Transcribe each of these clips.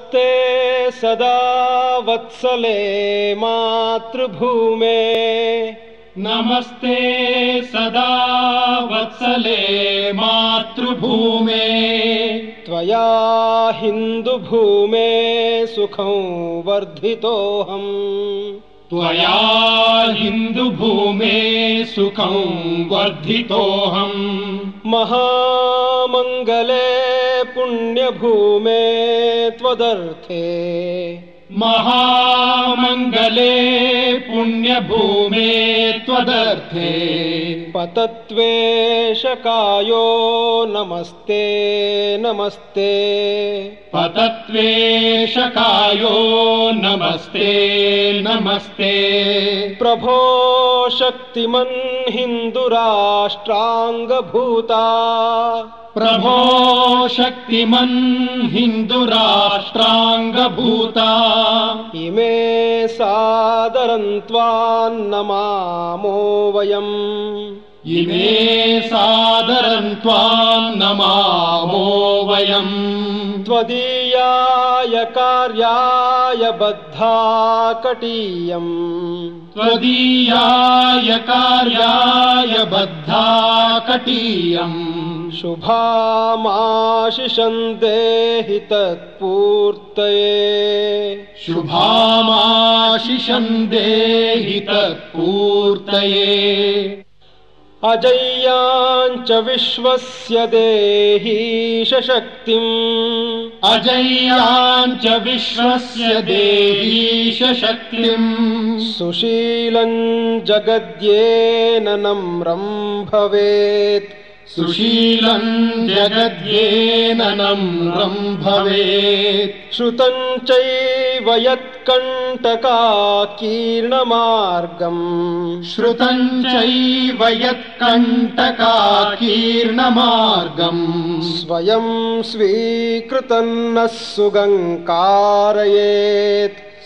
नमस्ते सदा वत्सले मातृभूमे नमस्ते सदा वत्सले मातृभूमे त्वया हिन्दुभूमे सुखं वर्धितोऽहम् त्वया हिन्दुभूमे सुखं वर्धितोऽहम् महामङ्गले पुण्यभूमे त्वदर्थे महामङ्गले पुण्यभूमे त्वदर्थे पतत्वेशकायो नमस्ते नमस्ते पतत्वेशकायो नमस्ते नमस्ते प्रभो शक्तिमन् हिन्दुराष्ट्राङ्गभूता प्रभो शक्तिमन् हिन्दुराष्ट्राङ्गभूता इमे सादरं त्वां नमामो वयम् इमे सादरं त्वां नमामो वयम् त्वदीयाय कार्याय बद्धाकटीयम् त्वदीयाय कार्याय बद्धाकटीयम् शुभामाशिषं देहि तत्पूर्तये शुभामाशिषं देहि तत्पूर्तये अजय्याञ्च विश्वस्य देहीश शक्तिम् अजय्याञ्च विश्वस्य देहीश शक्तिम् सुशीलं जगद्येन नम्रं भवेत् सुशीलं जगद्येन नम्रं भवेत् श्रुतं चैव यत्कण्टकाकीर्णमार्गम् श्रुतं चैव यत्कण्टकाकीर्णमार्गम् स्वयं स्वीकृतं नः सुगङ्कारयेत्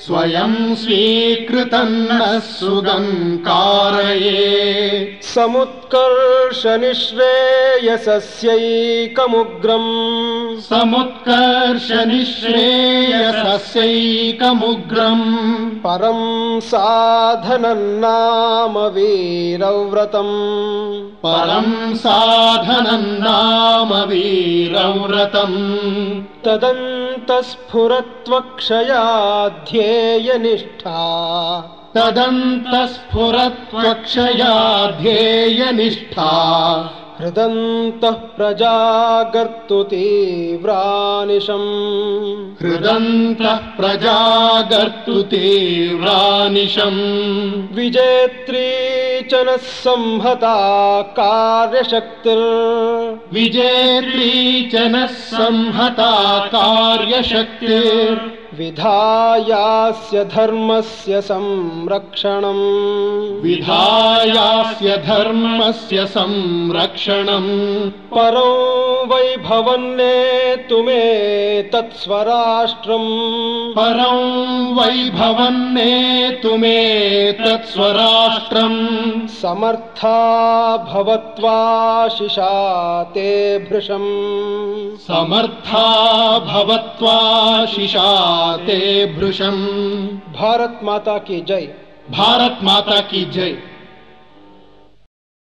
स्वयं स्वीकृतं नः सुगङ्कारयेत् समुत्कर्षनिःश्रेयसस्यैकमुग्रम् समुत्कर्षनिःश्रेयसस्यैकमुग्रम् परं साधनं नाम वीरव्रतम् परं साधनं नाम वीरव्रतम् तदन्तस्फुरत्वक्षया ध्येयनिष्ठा तदन्तस्फुरत्वक्षया ध्येयनिष्ठा हृदन्तः प्रजागर्तु तीव्रानिशम् हृदन्तः प्रजागर्तु तीव्रानिशम् विजेत्री च नः संहता कार्यशक्तिर् विजेत्री च नः संहता कार्यशक्तिर् विधायास्य धर्मस्य संरक्षणम् विधायास्य धर्मस्य संरक्षणम् परो वैभवन्नेतुमे तत्स्वराष्ट्रम् परं वैभवन्नेतुमे तत्स्वराष्ट्रम् समर्था भवत्वाशिषा ते भृशम् समर्था भवत्वाशिषा ते भृशम् भारत माता की जय। भारत माता की जय।